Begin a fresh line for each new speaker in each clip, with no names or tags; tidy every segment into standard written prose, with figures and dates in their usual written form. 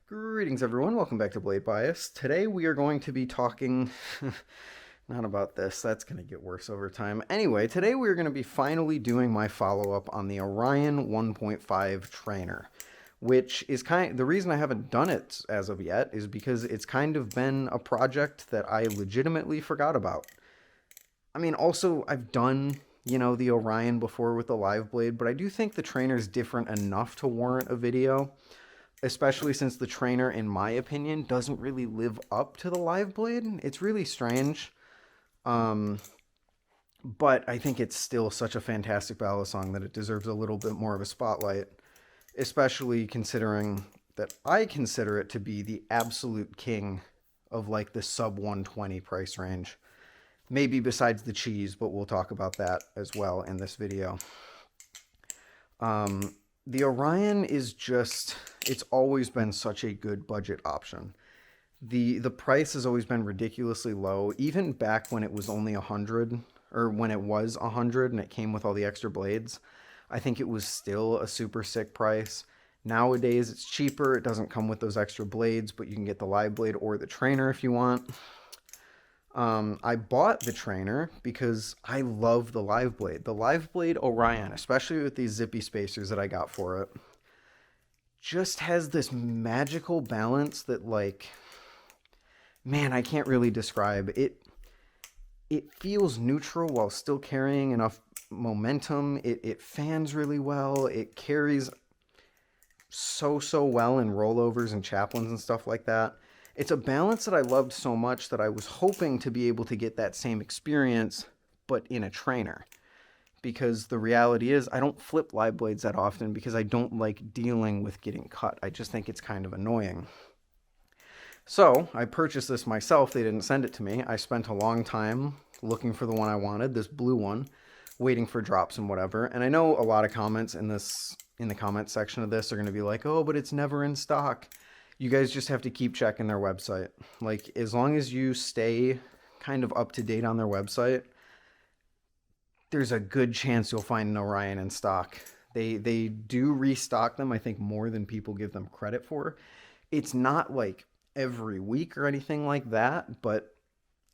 Greetings everyone, welcome back to Blade Bias. Today we are going to be talking, not about this, that's going to get worse over time. Anyway, today we are going to be finally doing my follow-up on the Orion 1.5 trainer, which is the reason I haven't done it as of yet is because it's kind of been a project that I legitimately forgot about. I mean, also I've done, the Orion before with the live blade, but I do think the trainer is different enough to warrant a video, especially since the trainer, in my opinion, doesn't really live up to the live blade. It's really strange. Um, but I think it's still such a fantastic balisong that it deserves a little bit more of a spotlight, especially considering that I consider it to be the absolute king of like the sub 120 price range. Maybe besides the cheese, but we'll talk about that as well in this video. The Orion is just, it's always been such a good budget option. The price has always been ridiculously low, even back when it was only 100, or when it was 100 and it came with all the extra blades. I think it was still a super sick price. Nowadays it's cheaper, it doesn't come with those extra blades, but you can get the live blade or the trainer if you want. I bought the trainer because I love the live blade. The live blade Orion, especially with these zippy spacers that I got for it, just has this magical balance that, like, man, I can't really describe. It feels neutral while still carrying enough momentum. It fans really well. It carries so well in rollovers and chaplains and stuff like that. It's a balance that I loved so much that I was hoping to be able to get that same experience, but in a trainer. Because the reality is, I don't flip live blades that often because I don't like dealing with getting cut. I just think it's kind of annoying. So I purchased this myself. They didn't send it to me. I spent a long time looking for the one I wanted, this blue one, waiting for drops and whatever. And I know a lot of comments in the comment section of this are going to be like, oh, but it's never in stock. You guys just have to keep checking their website. Like, as long as you stay kind of up to date on their website, there's a good chance you'll find an Orion in stock. They do restock them, I think, more than people give them credit for. It's not like every week or anything like that, but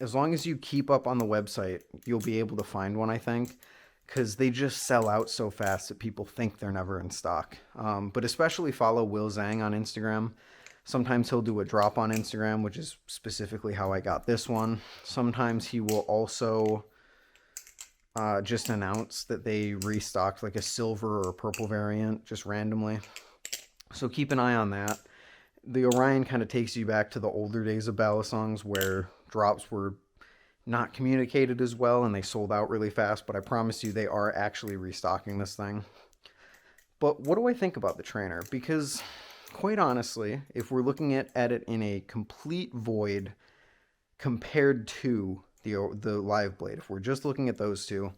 as long as you keep up on the website, you'll be able to find one, I think, because they just sell out so fast that people think they're never in stock. But especially follow Will Zhang on Instagram. Sometimes he'll do a drop on Instagram, which is specifically how I got this one. Sometimes he will also just announce that they restocked like a silver or a purple variant just randomly. So keep an eye on that. The Orion kind of takes you back to the older days of balisongs where drops were not communicated as well and they sold out really fast, but I promise you they are actually restocking this thing. But what do I think about the trainer? Because quite honestly, if we're looking at it in a complete void compared to the live blade, if we're just looking at those two,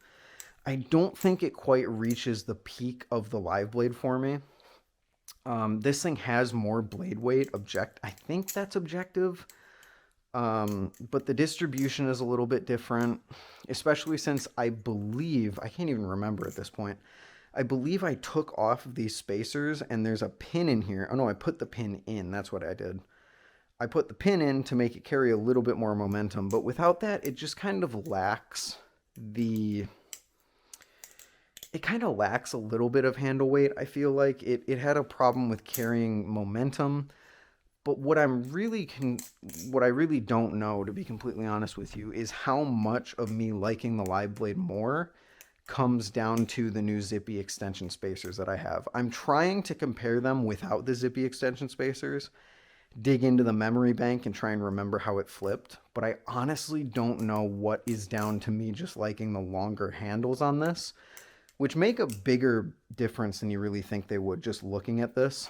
I don't think it quite reaches the peak of the live blade for me. This thing has more blade weight. I think that's objective. But the distribution is a little bit different, especially since I can't even remember at this point. I believe I took off of these spacers and there's a pin in here. Oh no, I put the pin in. That's what I did. I put the pin in to make it carry a little bit more momentum, but without that, it just kind of lacks it kind of lacks a little bit of handle weight. I feel like it had a problem with carrying momentum. But what I really don't know, to be completely honest with you, is how much of me liking the live blade more comes down to the new zippy extension spacers that I have. I'm trying to compare them without the zippy extension spacers, dig into the memory bank and try and remember how it flipped, but I honestly don't know what is down to me just liking the longer handles on this, which make a bigger difference than you really think they would just looking at this,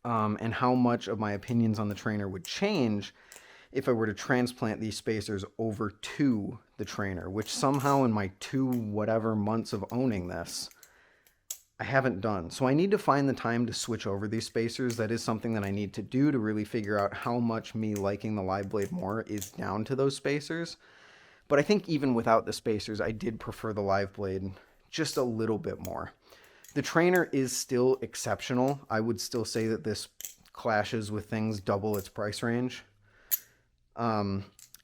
and how much of my opinions on the trainer would change if I were to transplant these spacers over to the trainer, which somehow in my 2 whatever months of owning this, I haven't done. So I need to find the time to switch over these spacers. That is something that I need to do to really figure out how much me liking the live blade more is down to those spacers. But I think even without the spacers, I did prefer the live blade just a little bit more. The trainer is still exceptional. I would still say that this clashes with things double its price range.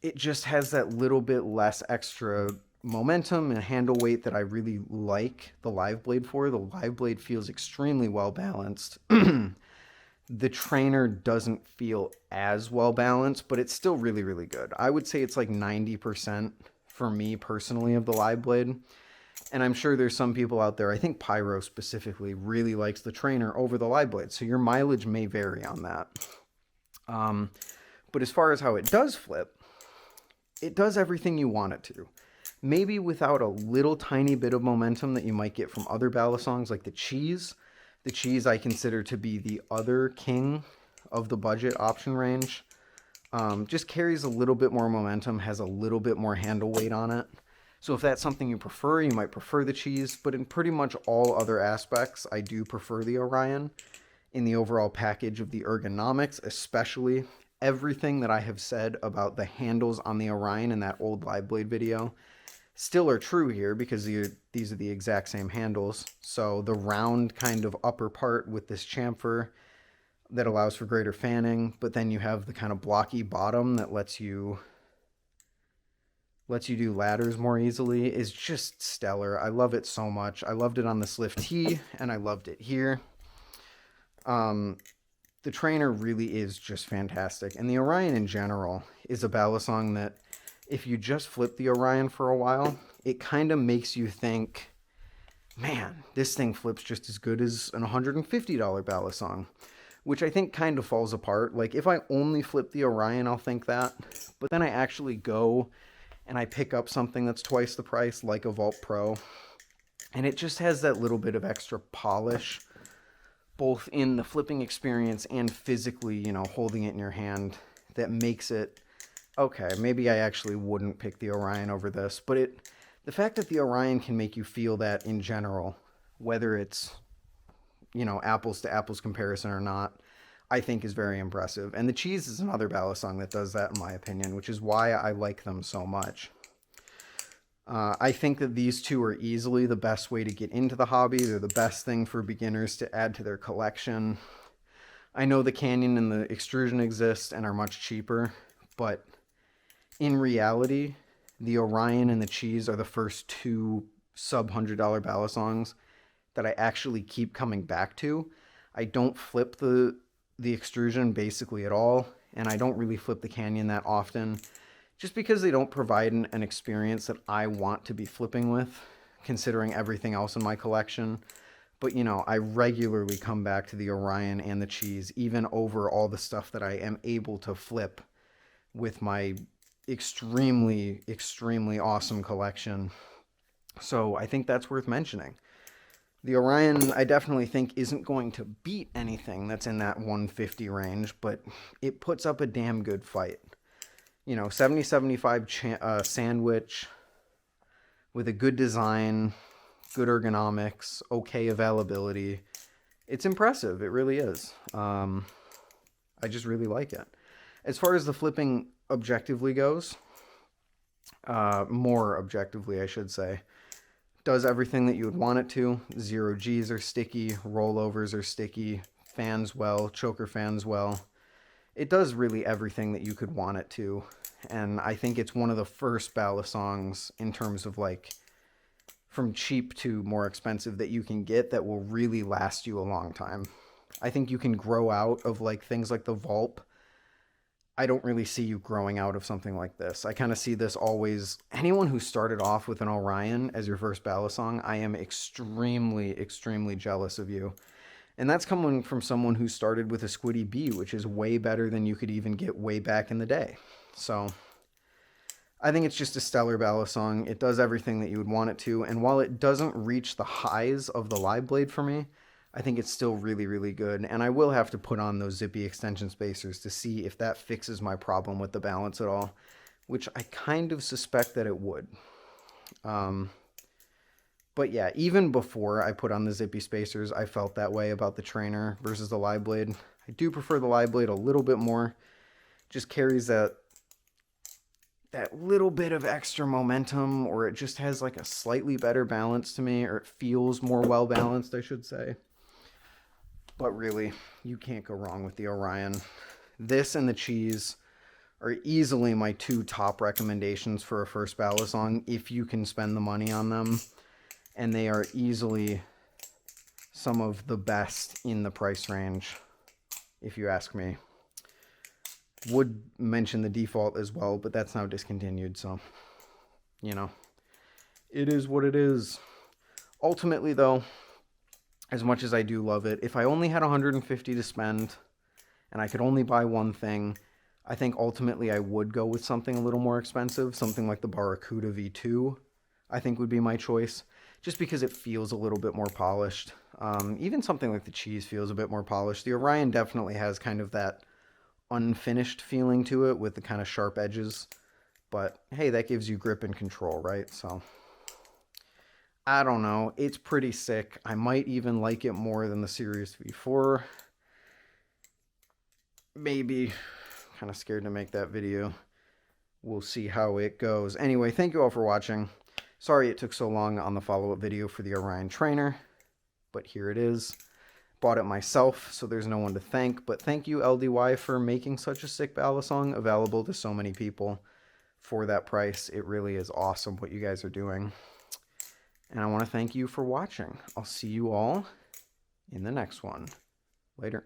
It just has that little bit less extra momentum and handle weight that I really like the Live Blade for. The Live Blade feels extremely well balanced. The trainer doesn't feel as well balanced, but it's still really, really good. I would say it's like 90% for me personally of the Live Blade. And I'm sure there's some people out there, I think Pyro specifically really likes the trainer over the Live Blade. So your mileage may vary on that. But as far as how it does flip, it does everything you want it to. Maybe without a little tiny bit of momentum that you might get from other balisongs like the Cheese. The Cheese I consider to be the other king of the budget option range. Just carries a little bit more momentum, has a little bit more handle weight on it. So if that's something you prefer, you might prefer the Cheese. But in pretty much all other aspects, I do prefer the Orion. In the overall package of the ergonomics, especially everything that I have said about the handles on the Orion in that old Live Blade video still are true here, because these are the exact same handles. So the round kind of upper part with this chamfer that allows for greater fanning, but then you have the kind of blocky bottom that lets you do ladders more easily, is just stellar. I love it so much. I loved it on the Slift T, and I loved it here. The trainer really is just fantastic. And the Orion in general is a balisong that if you just flip the Orion for a while, it kind of makes you think, man, this thing flips just as good as an $150 balisong, which I think kind of falls apart. Like if I only flip the Orion, I'll think that, but then I actually go and I pick up something that's twice the price, like a Vault Pro, and it just has that little bit of extra polish, both in the flipping experience and physically, you know, holding it in your hand, that makes it, okay, maybe I actually wouldn't pick the Orion over this. But the fact that the Orion can make you feel that in general, whether it's, you know, apples to apples comparison or not, I think is very impressive. And the Cheese is another balisong that does that, in my opinion, which is why I like them so much. I think that these two are easily the best way to get into the hobby. They're the best thing for beginners to add to their collection. I know the Canyon and the Extrusion exist and are much cheaper, but in reality, the Orion and the Cheese are the first two sub-$100 balisongs that I actually keep coming back to. I don't flip the Extrusion basically at all, and I don't really flip the Canyon that often, just because they don't provide an experience that I want to be flipping with, considering everything else in my collection. But, you know, I regularly come back to the Orion and the Cheese, even over all the stuff that I am able to flip with my extremely, extremely awesome collection. So I think that's worth mentioning. The Orion, I definitely think, isn't going to beat anything that's in that 150 range, but it puts up a damn good fight. You know, 70-75 sandwich with a good design, good ergonomics, okay availability. It's impressive. It really is. I just really like it. As far as the flipping objectively goes, more objectively, I should say, does everything that you would want it to. Zero Gs are sticky, rollovers are sticky, fans well, choker fans well. It does really everything that you could want it to. And I think it's one of the first balisongs in terms of like from cheap to more expensive that you can get that will really last you a long time. I think you can grow out of like things like the Vulp. I don't really see you growing out of something like this. I kind of see this always, anyone who started off with an Orion as your first balisong, I am extremely, extremely jealous of you. And that's coming from someone who started with a Squiddy B, which is way better than you could even get way back in the day. So I think it's just a stellar balisong. It does everything that you would want it to. And while it doesn't reach the highs of the Live Blade for me, I think it's still really, really good. And I will have to put on those zippy extension spacers to see if that fixes my problem with the balance at all, which I kind of suspect that it would. But yeah, even before I put on the zippy spacers, I felt that way about the trainer versus the Live Blade. I do prefer the Live Blade a little bit more. Just carries that little bit of extra momentum, or it just has like a slightly better balance to me, or it feels more well balanced, I should say. But really, you can't go wrong with the Orion. This and the cheese are easily my two top recommendations for a first balisong if you can spend the money on them. And they are easily some of the best in the price range, if you ask me. Would mention the default as well, but that's now discontinued, so, you know, it is what it is. Ultimately, though, as much as I do love it, if I only had $150 to spend and I could only buy one thing, I think ultimately I would go with something a little more expensive. Something like the Barracuda V2, I think would be my choice, just because it feels a little bit more polished. Even something like the cheese feels a bit more polished. The Orion definitely has kind of that unfinished feeling to it with the kind of sharp edges. But hey, that gives you grip and control, right? So I don't know. It's pretty sick. I might even like it more than the Sirius V4. Maybe. Kind of scared to make that video. We'll see how it goes. Anyway, thank you all for watching. Sorry it took so long on the follow-up video for the Orion trainer, but here it is. Bought it myself, so there's no one to thank, but thank you, LDY, for making such a sick balisong available to so many people for that price. It really is awesome what you guys are doing. And I want to thank you for watching. I'll see you all in the next one. Later.